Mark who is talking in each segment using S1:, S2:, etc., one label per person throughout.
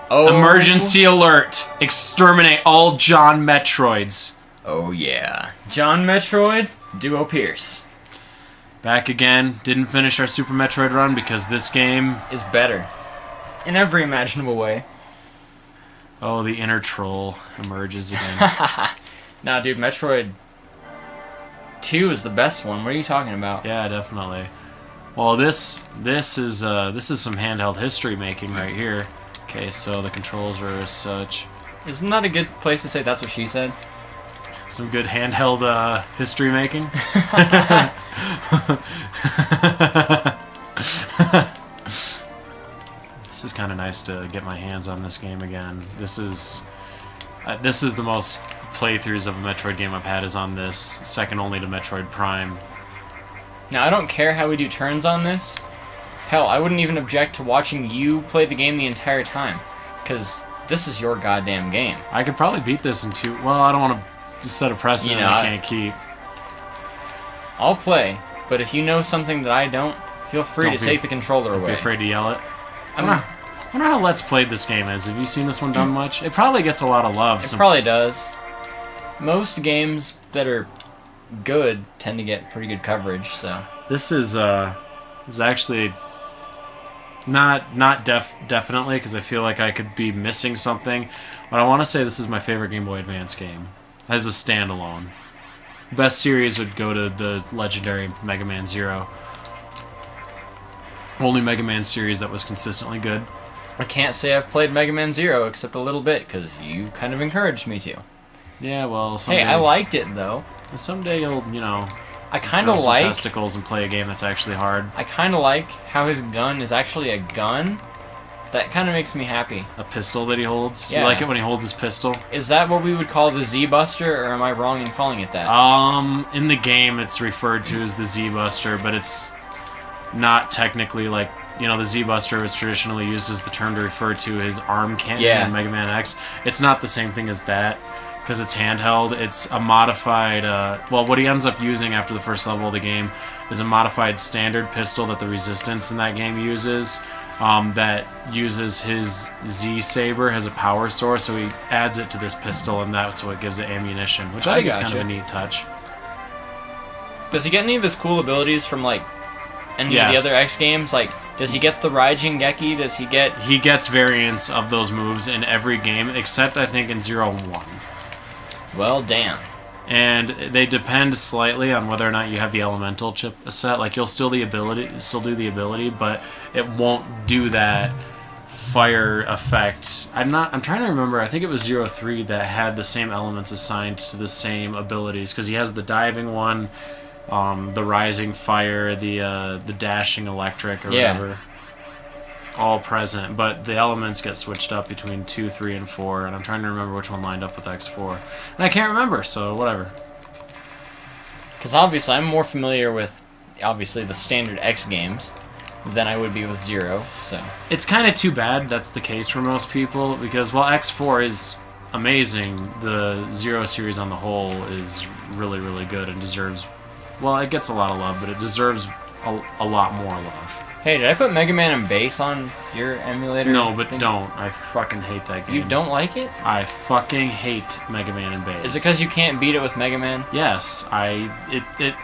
S1: Oh.
S2: Emergency alert! Exterminate all John Metroids.
S1: Oh yeah. John Metroid, Duo Pierce.
S2: Back again. Didn't finish our Super Metroid run because this game
S1: is better. In every imaginable way.
S2: Oh, the inner troll emerges again.
S1: Nah, dude, Metroid 2 is the best one. What are you talking about?
S2: Yeah, definitely. Well, this is some handheld history making right here. Okay, so the controls are as such.
S1: Isn't that a good place to say that's what she said?
S2: Some good handheld history making. This is kind of nice to get my hands on this game again. This is the most playthroughs of a Metroid game I've had is on this, second only to Metroid Prime.
S1: Now, I don't care how we do turns on this. Hell, I wouldn't even object to watching you play the game the entire time, because this is your goddamn game.
S2: I could probably beat this in 2... Well, I don't want to set a precedent I can't keep.
S1: I'll play, but if you know something that I don't, feel free to take the controller away.
S2: Don't be afraid to yell it. I wonder how Let's played this game is. Have you seen this one done much? It probably gets a lot of love.
S1: It probably does. Most games that are good tend to get pretty good coverage, so...
S2: This is actually... Not definitely, because I feel like I could be missing something, but I want to say this is my favorite Game Boy Advance game, as a standalone. Best series would go to the legendary Mega Man Zero. Only Mega Man series that was consistently good.
S1: I can't say I've played Mega Man Zero except a little bit, because you kind of encouraged me to.
S2: Yeah, well, someday...
S1: Hey, I liked it, though.
S2: Someday you'll,
S1: I kind of like
S2: testicles and play a game that's actually hard.
S1: I kind of like how his gun is actually a gun. That kind of makes me happy.
S2: A pistol that he holds?
S1: Yeah.
S2: You like it when he holds his pistol?
S1: Is that what we would call the Z-Buster, or am I wrong in calling it that?
S2: In the game it's referred to as the Z-Buster, but it's not technically like, the Z-Buster was traditionally used as the term to refer to his arm cannon in Mega Man X. It's not the same thing as that. Because it's handheld, it's a modified, what he ends up using after the first level of the game is a modified standard pistol that the Resistance in that game uses, that uses his Z-Saber as a power source, so he adds it to this pistol, and that's what gives it ammunition, which I think is kind of a neat touch.
S1: Does he get any of his cool abilities from, any of the other X games? Does he get the Raijin Geki? Does he get...
S2: He gets variants of those moves in every game, except, I think, in 0 and 1.
S1: Well, damn.
S2: And they depend slightly on whether or not you have the elemental chip set. You'll still do the ability, but it won't do that fire effect. I'm trying to remember. I think it was 03 that had the same elements assigned to the same abilities, because he has the diving one, the rising fire, the dashing electric or whatever. All present, but the elements get switched up between 2, 3, and 4, and I'm trying to remember which one lined up with X4. And I can't remember, so whatever.
S1: Because obviously I'm more familiar with, the standard X games than I would be with Zero, so...
S2: It's kind of too bad that's the case for most people, because while X4 is amazing, the Zero series on the whole is really, really good and deserves... Well, it gets a lot of love, but it deserves a lot more love.
S1: Hey, did I put Mega Man and Bass on your emulator?
S2: No, but don't. I fucking hate that game.
S1: You don't like it?
S2: I fucking hate Mega Man and Bass.
S1: Is it because you can't beat it with Mega Man?
S2: Yes.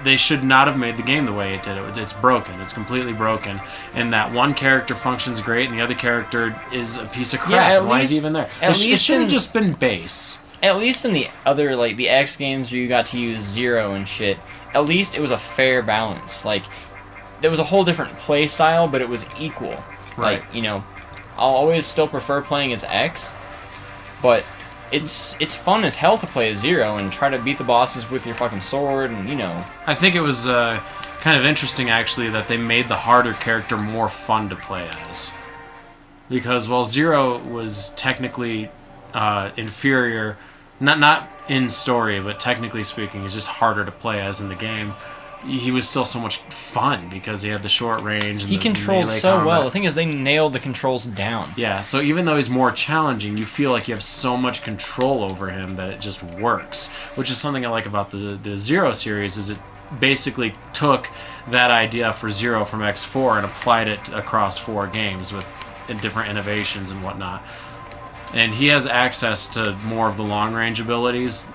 S2: They should not have made the game the way it did. It's broken. It's completely broken. And that one character functions great, and the other character is a piece of crap. Why is he even there? It should have just been Bass.
S1: At least in the other, the X games where you got to use Zero and shit, at least it was a fair balance. There was a whole different play style, but it was equal.
S2: Right.
S1: I'll always still prefer playing as X, but it's fun as hell to play as Zero and try to beat the bosses with your fucking sword and,
S2: I think it was kind of interesting, actually, that they made the harder character more fun to play as. Because while Zero was technically inferior, not in story, but technically speaking, he's just harder to play as in the game, he was still so much fun because he had the short range. And
S1: he controlled so well. The thing is, they nailed the controls down.
S2: Yeah, so even though he's more challenging, you feel like you have so much control over him that it just works. Which is something I like about the Zero series, is it basically took that idea for Zero from X4 and applied it across 4 games with different innovations and whatnot. And he has access to more of the long-range abilities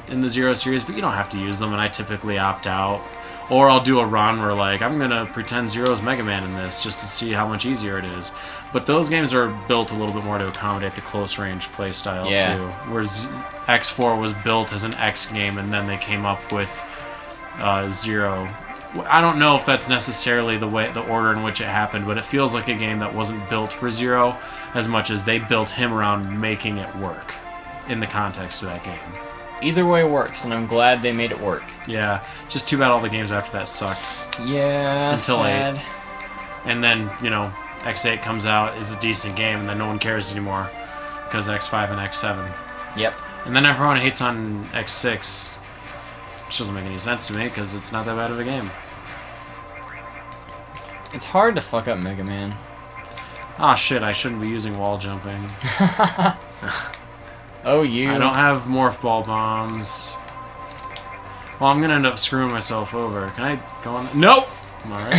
S2: in the Zero series, but you don't have to use them, and I typically opt out. Or I'll do a run where, like, I'm going to pretend Zero's Mega Man in this just to see how much easier it is. But those games are built a little bit more to accommodate the close-range playstyle, too. Whereas X4 was built as an X game, and then they came up with Zero. I don't know if that's necessarily the order in which it happened, but it feels like a game that wasn't built for Zero as much as they built him around making it work in the context of that game.
S1: Either way works, and I'm glad they made it work.
S2: Yeah, just too bad all the games after that sucked.
S1: Yeah,
S2: Until
S1: sad.
S2: 8. And then, you know, X8 comes out, is a decent game, and then no one cares anymore because X5 and X7.
S1: Yep.
S2: And then everyone hates on X6, which doesn't make any sense to me because it's not that bad of a game.
S1: It's hard to fuck up Mega Man.
S2: Ah, shit, I shouldn't be using wall jumping.
S1: Oh, you.
S2: I don't have morph ball bombs. Well, I'm gonna end up screwing myself over. Can I go on? Nope! Alright.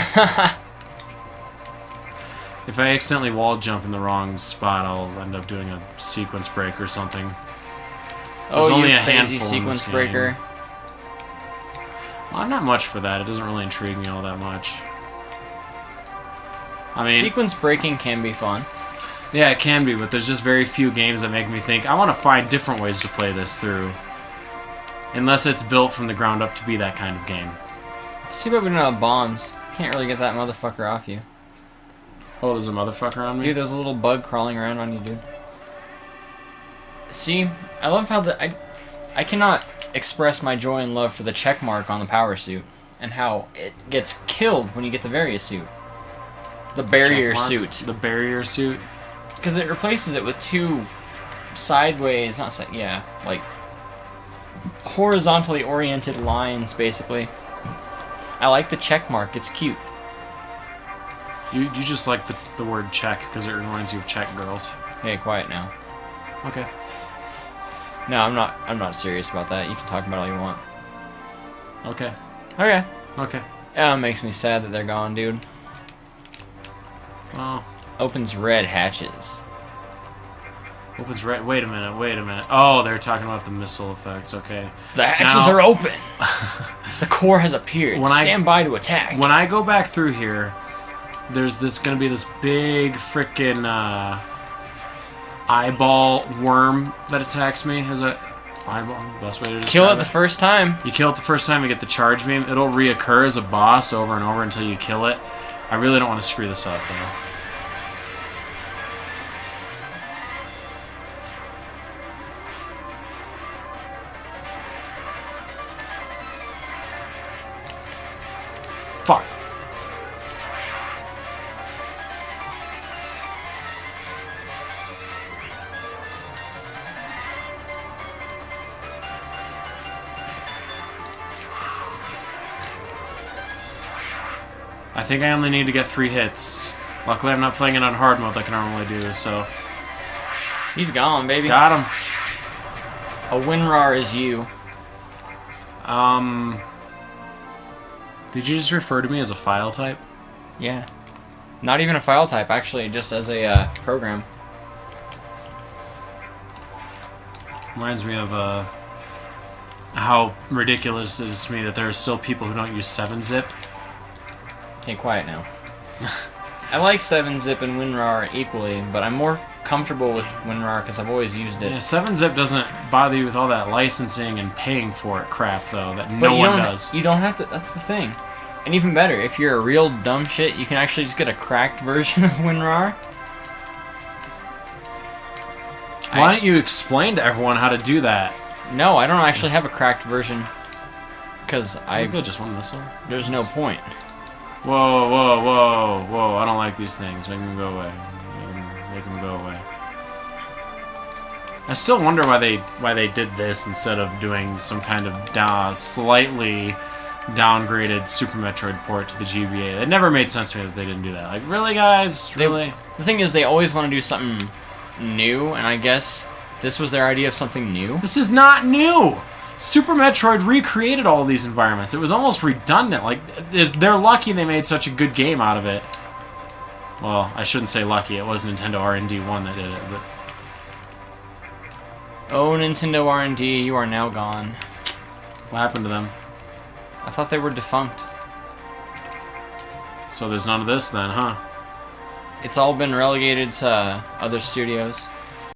S2: If I accidentally wall jump in the wrong spot, I'll end up doing a sequence break or something. There's
S1: Oh,
S2: only
S1: you
S2: a
S1: crazy
S2: handful in
S1: sequence
S2: this game.
S1: breaker.
S2: Well, I'm not much for that. It doesn't really intrigue me all that much. I mean,
S1: Sequence breaking can be fun.
S2: yeah, it can be, but there's just very few games that make me think, I want to find different ways to play this through. Unless it's built from the ground up to be that kind of game.
S1: It's too bad we don't have bombs. Can't really get that motherfucker off you.
S2: Oh, there's a motherfucker on me?
S1: Dude, there's a little bug crawling around on you, dude. See, I love how I cannot express my joy and love for the check mark on the power suit, and how it gets killed when you get the Various suit. The barrier suit.
S2: The barrier suit?
S1: Because it replaces it with two sideways, like horizontally oriented lines, basically. I like the check mark, it's cute.
S2: You just like the word check because it reminds you of Czech girls.
S1: Hey, quiet now.
S2: Okay.
S1: No, I'm not serious about that. You can talk about all you want.
S2: Okay.
S1: Okay.
S2: Okay.
S1: Yeah, it makes me sad that they're gone, dude.
S2: Well,
S1: Opens red hatches.
S2: opens right. Wait a minute. Oh, they're talking about the missile effects. Okay.
S1: The hatches
S2: Now-
S1: are open. The core has appeared.
S2: When I-
S1: Stand by to attack.
S2: When I go back through here, there's gonna be this big frickin' eyeball worm that attacks me. Is it eyeball? Best way to describe
S1: Kill it the first time.
S2: You kill it the first time, you get the charge beam. It'll reoccur as a boss over and over until you kill it. I really don't want to screw this up, though. Fuck. I think I only need to get 3 hits. Luckily, I'm not playing it on hard mode like I normally do, so...
S1: He's gone, baby.
S2: Got him.
S1: A WinRAR is you.
S2: Did you just refer to me as a file type?
S1: Yeah. Not even a file type, actually, just as a program.
S2: Reminds me of how ridiculous it is to me that there are still people who don't use 7-zip.
S1: Hey, quiet now. I like 7-zip and WinRAR equally, but I'm more comfortable with WinRAR because I've always used it.
S2: Yeah, 7-zip doesn't bother you with all that licensing and paying for it crap, though, that
S1: But
S2: no
S1: you
S2: one
S1: don't-
S2: does.
S1: You don't have to. That's the thing. And even better, if you're a real dumb shit, you can actually just get a cracked version of WinRAR.
S2: Why don't you explain to everyone how to do that?
S1: No, I don't actually have a cracked version. Because
S2: I could just one missile.
S1: there's no point.
S2: Whoa, whoa, whoa, whoa! I don't like these things. Make them go away. Make them go away. I still wonder why they did this instead of doing some kind of slightly downgraded Super Metroid port to the GBA. It never made sense to me that they didn't do that. Like, really, guys? Really?
S1: The thing is, they always want to do something new, and I guess this was their idea of something new.
S2: This is not new! Super Metroid recreated all of these environments. It was almost redundant. Like, they're lucky they made such a good game out of it. Well, I shouldn't say lucky. It was Nintendo R&D 1 that did it, but...
S1: Oh, Nintendo R&D, you are now gone.
S2: What happened to them?
S1: I thought they were defunct.
S2: So there's none of this then, huh?
S1: It's all been relegated to other studios.